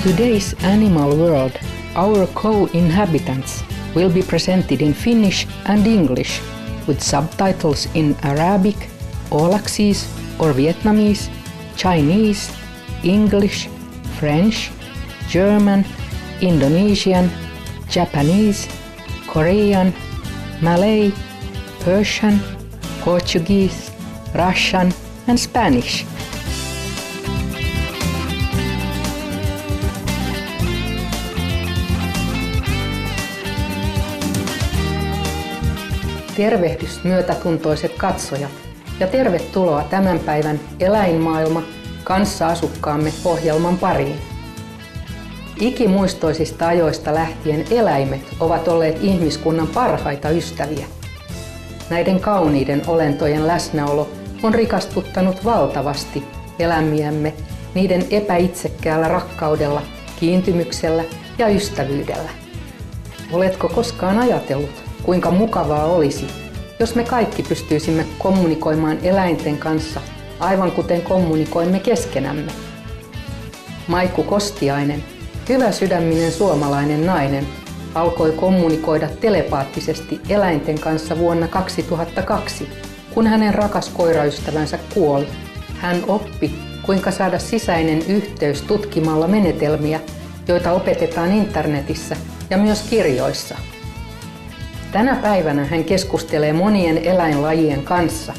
Today's Animal World, our co-inhabitants, will be presented in Finnish and English with subtitles in Arabic, Aulaxese or Vietnamese, Chinese, English, French, German, Indonesian, Japanese, Korean, Malay, Persian, Portuguese, Russian and Spanish. Tervehdys myötätuntoiset katsojat ja tervetuloa tämän päivän Eläinmaailma kanssaasukkaamme ohjelman pariin. Ikimuistoisista ajoista lähtien eläimet ovat olleet ihmiskunnan parhaita ystäviä. Näiden kauniiden olentojen läsnäolo on rikastuttanut valtavasti elämiämme niiden epäitsekkäällä rakkaudella, kiintymyksellä ja ystävyydellä. Oletko koskaan ajatellut, kuinka mukavaa olisi, jos me kaikki pystyisimme kommunikoimaan eläinten kanssa aivan kuten kommunikoimme keskenämme? Maikku Kostiainen, hyvä sydäminen suomalainen nainen, alkoi kommunikoida telepaattisesti eläinten kanssa vuonna 2002, kun hänen rakas koiraystävänsä kuoli. Hän oppi, kuinka saada sisäinen yhteys tutkimalla menetelmiä, joita opetetaan internetissä ja myös kirjoissa. Tänä päivänä hän keskustelee monien eläinlajien kanssa,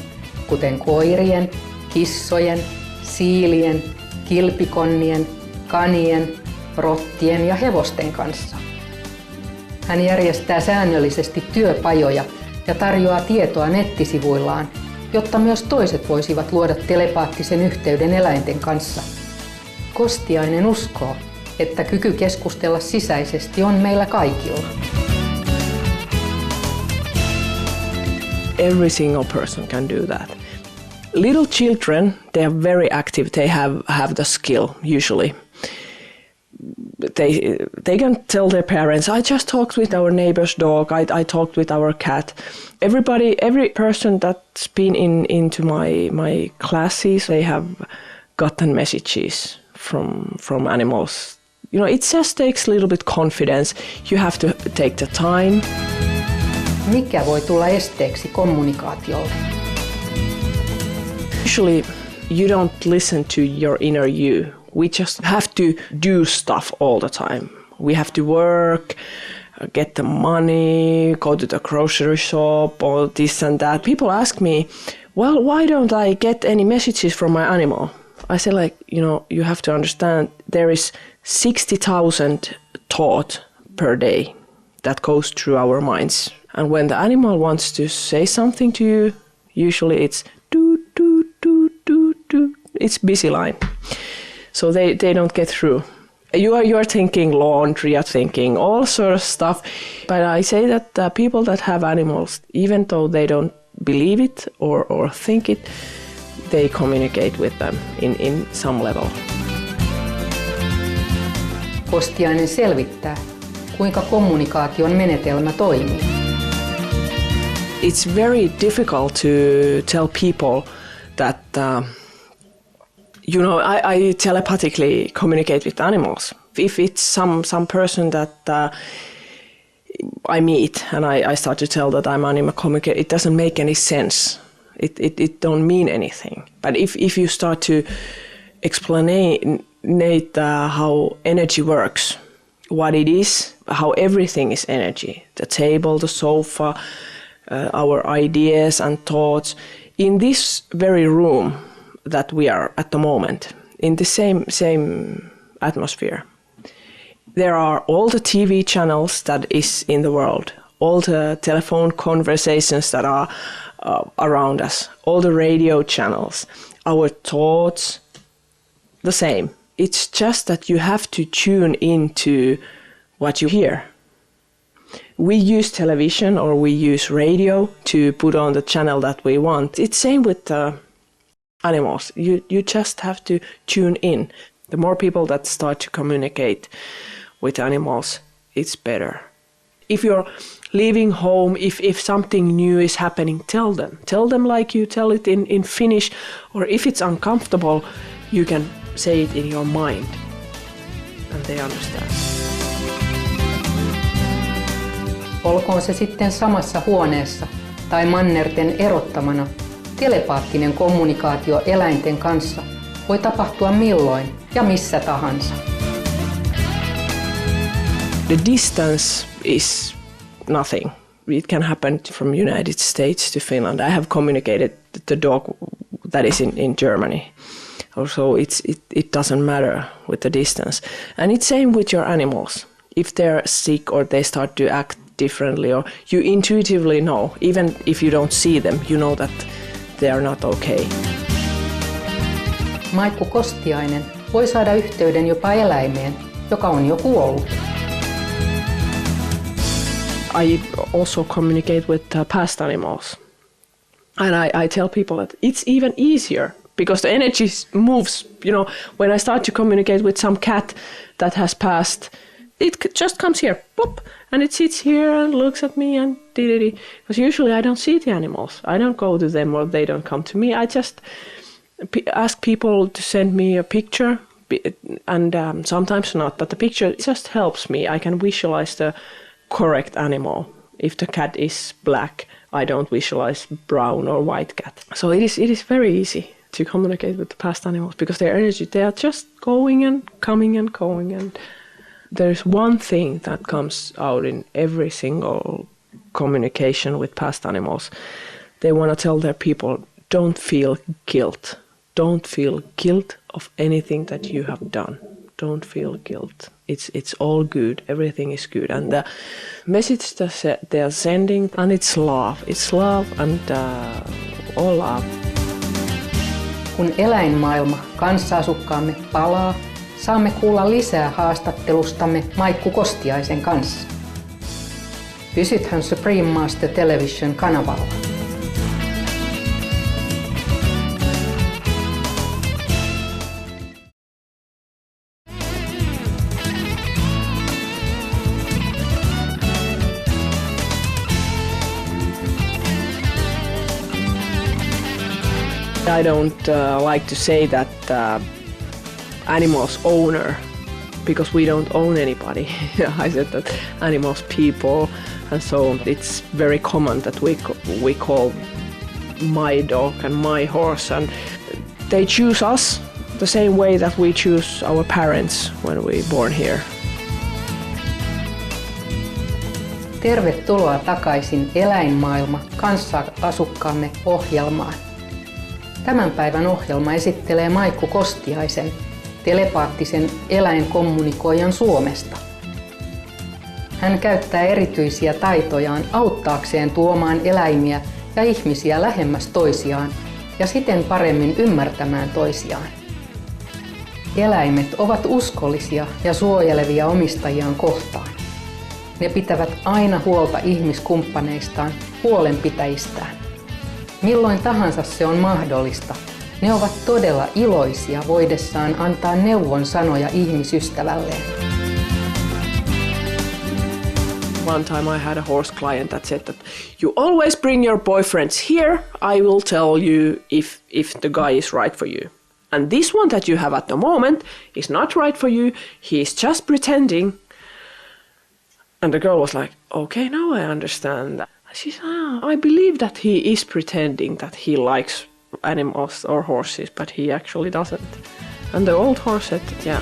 kuten koirien, kissojen, siilien, kilpikonnien, kanien, rottien ja hevosten kanssa. Hän järjestää säännöllisesti työpajoja ja tarjoaa tietoa nettisivuillaan, jotta myös toiset voisivat luoda telepaattisen yhteyden eläinten kanssa. Kostiainen uskoo, että kyky keskustella sisäisesti on meillä kaikilla. Every single person can do that. Little children, they are very active. They have the skill usually. They can tell their parents, I just talked with our neighbor's dog, I talked with our cat. Every person that's been into my classes, they have gotten messages from animals. You know, it just takes a little bit confidence. You have to take the time. Mikä voi tulla esteeksi kommunikaatiolle? Usually you don't listen to your inner you. We just have to do stuff all the time. We have to work, get the money, go to the grocery shop, or this and that. People ask me, well, why don't I get any messages from my animal? I say, like, you know, you have to understand there is 60,000 thoughts per day that goes through our minds. And when the animal wants to say something to you, usually it's do, do, do, do, do. It's busy line. So they don't get through. You are thinking laundry, you're thinking all sort of stuff. But I say that people that have animals, even though they don't believe it or think it, they communicate with them in some level. Kostiainen selvittää, kuinka kommunikaation menetelmä toimii. It's very difficult to tell people that, you know, I telepathically communicate with animals. If it's some person that I meet and I start to tell that I'm animal communicator, it doesn't make any sense. It don't mean anything. But if you start to explain how energy works, what it is, how everything is energy, the table, the sofa, our ideas and thoughts, in this very room that we are at the moment, in the same atmosphere. There are all the TV channels that is in the world, all the telephone conversations that are around us, all the radio channels, our thoughts, the same. It's just that you have to tune into what you hear. We use television or we use radio to put on the channel that we want. It's same with animals. You just have to tune in. The more people that start to communicate with animals, it's better. If you're leaving home, if something new is happening, tell them. Tell them like you tell it in Finnish, or if it's uncomfortable, you can say it in your mind. and they understand. Olkoon se sitten samassa huoneessa tai mannerten erottamana, telepaattinen kommunikaatio eläinten kanssa voi tapahtua milloin ja missä tahansa. The distance is nothing. It can happen from United States to Finland. I have communicated the dog that is in Germany. Also, it doesn't matter with the distance. And it's same with your animals. If they're sick or they start to act differently, or you intuitively know, even if you don't see them, you know that they are not okay. Maikku Kostiainen voi saada yhteyden jopa eläimeen, joka on jo kuollut. I also communicate with past animals. And I tell people that it's even easier because the energy moves. You know, when I start to communicate with some cat that has passed, it just comes here, plop, and it sits here and looks at me and dee. Because usually I don't see the animals. I don't go to them or they don't come to me. I just ask people to send me a picture, and sometimes not, but the picture just helps me. I can visualize the correct animal. If the cat is black, I don't visualize brown or white cat. So it is very easy to communicate with the past animals because their energy, they are just going and coming and going. And there's one thing that comes out in every single communication with past animals. They want to tell their people, don't feel guilt. Don't feel guilt of anything that you have done. Don't feel guilt. It's all good. Everything is good. And the message that they are sending, and it's love. It's love and all love. Kun eläinmaailma kanssaasukkaamme palaa, saamme kuulla lisää haastattelustamme Maikku Kostiaisen kanssa. Pysythän Supreme Master Television -kanavalla. I don't like to say that animals owner, because we don't own anybody. I said that animals people, and so it's very common that we call my dog and my horse, and they choose us the same way that we choose our parents when we born here. Tervetuloa takaisin Eläinmaailma kanssaasukkaamme -ohjelmaan. Tämän päivän ohjelma esittelee Maikku Kostiaisen, telepaattisen eläinkommunikoijan Suomesta. Hän käyttää erityisiä taitojaan auttaakseen tuomaan eläimiä ja ihmisiä lähemmäs toisiaan ja siten paremmin ymmärtämään toisiaan. Eläimet ovat uskollisia ja suojelevia omistajiaan kohtaan. Ne pitävät aina huolta ihmiskumppaneistaan, huolenpitäjistään. Milloin tahansa se on mahdollista, ne ovat todella iloisia voidessaan antaa neuvon sanoja ihmisystävälleen. One time I had a horse client that said that you always bring your boyfriends here, I will tell you if the guy is right for you. And this one that you have at the moment is not right for you, he is just pretending. And the girl was like, okay, now I understand that. She said, I believe that he is pretending that he likes animals or horses, but he actually doesn't. And the old horse said that, yeah.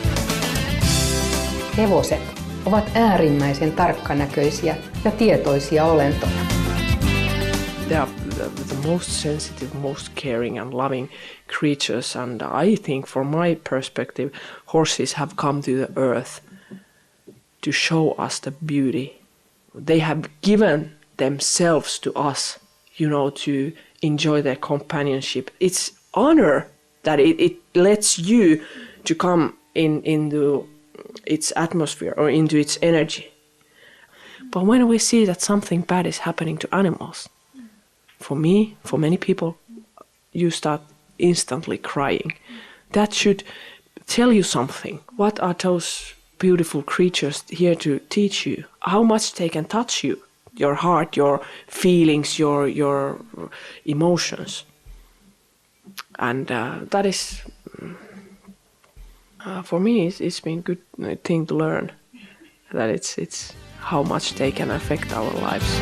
Hevoset ovat äärimmäisen tarkkanäköisiä ja tietoisia olentoja. They are the most sensitive, most caring and loving creatures, and I think from my perspective, horses have come to the earth to show us the beauty. They have given themselves to us, you know, to enjoy their companionship. It's honor that it lets you to come into its atmosphere or into its energy. But when we see that something bad is happening to animals, for me, for many people, you start instantly crying. That should tell you something. What are those beautiful creatures here to teach you? How much they can touch you, your heart, your feelings, your emotions. And that is For me, it's been good thing to learn that it's how much they can affect our lives.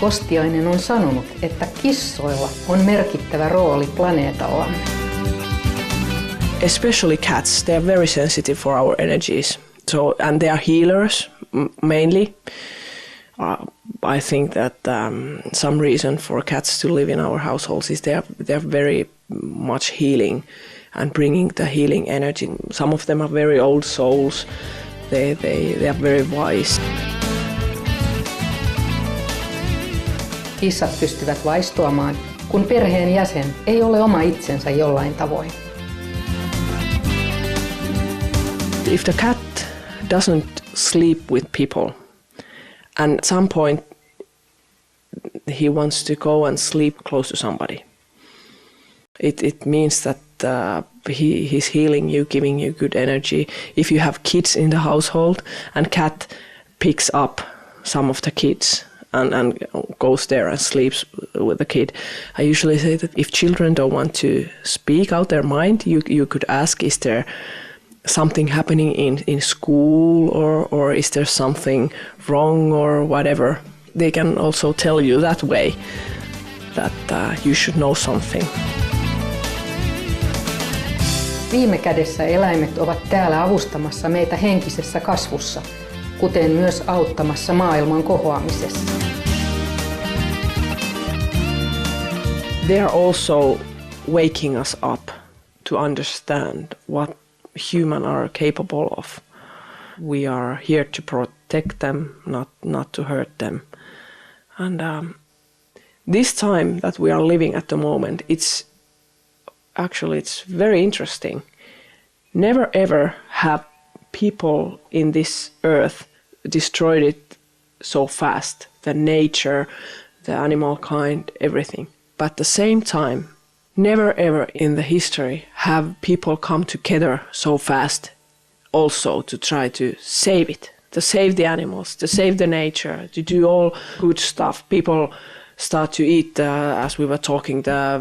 Kostiainen on sanonut, että kissoilla on merkittävä rooli planeetallamme. Especially cats, they are very sensitive for our energies. And they are healers mainly. I think that some reason for cats to live in our households is they are very much healing and bringing the healing energy. Some of them are very old souls. They are very wise. Kissat pystyvät vaistoamaan, kun perheen jäsen ei ole oma itsensä jollain tavoin. If the cat doesn't sleep with people and at some point he wants to go and sleep close to somebody, it means that he's healing you, giving you good energy. If you have kids in the household and cat picks up some of the kids and goes there and sleeps with the kid, I usually say that if children don't want to speak out their mind, you could ask, is there something happening in school or is there something wrong or whatever? They can also tell you that way that you should know something. Viime kädessä eläimet ovat täällä avustamassa meitä henkisessä kasvussa, kuten myös auttamassa maailman kohoamisessa. They are also waking us up to understand what humans are capable of. We are here to protect them, not to hurt them. And this time that we are living at the moment, it's very interesting. Never ever have people in this earth destroyed it so fast, the nature, the animal kind, everything. But at the same time, never ever in the history have people come together so fast also to try to save it, to save the animals, to save the nature, to do all good stuff. People start to eat, as we were talking, the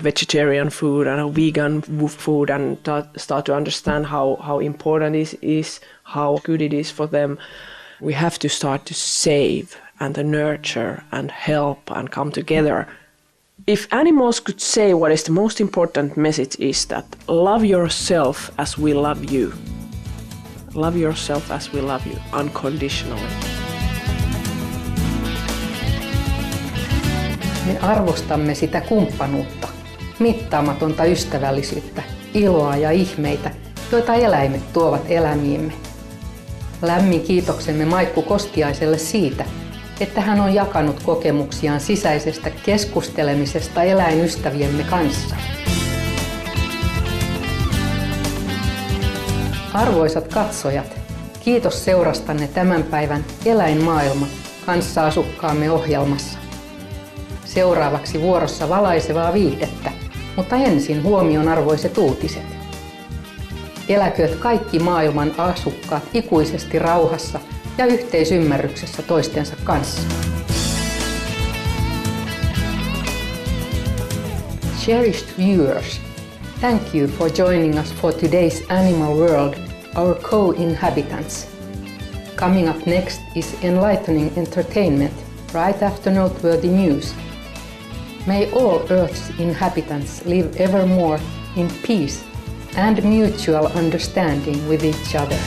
vegetarian food and vegan food and start to understand how important it is, how good it is for them. We have to start to save and to nurture and help and come together. If animals could say what is the most important message is that love yourself as we love you. Love yourself as we love you unconditionally. Me arvostamme sitä kumppanuutta, mittaamatonta ystävällisyyttä, iloa ja ihmeitä, joita eläimet tuovat elämiimme. Lämmin kiitoksemme Maikku Kostiaiselle siitä, että hän on jakanut kokemuksiaan sisäisestä keskustelemisesta eläinystäviemme kanssa. Arvoisat katsojat, kiitos seurastanne tämän päivän Eläinmaailma kanssaasukkaamme ohjelmassa. Seuraavaksi vuorossa valaisevaa viihdettä, mutta ensin huomionarvoiset uutiset. Eläkööt kaikki maailman asukkaat ikuisesti rauhassa ja yhteisymmärryksessä toistensa kanssa. Cherished viewers, thank you for joining us for today's Animal World, our co-inhabitants. Coming up next is enlightening entertainment right after noteworthy news. May all Earth's inhabitants live evermore in peace and mutual understanding with each other.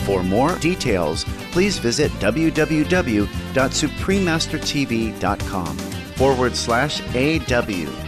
For more details, please visit www.suprememastertv.com/AW.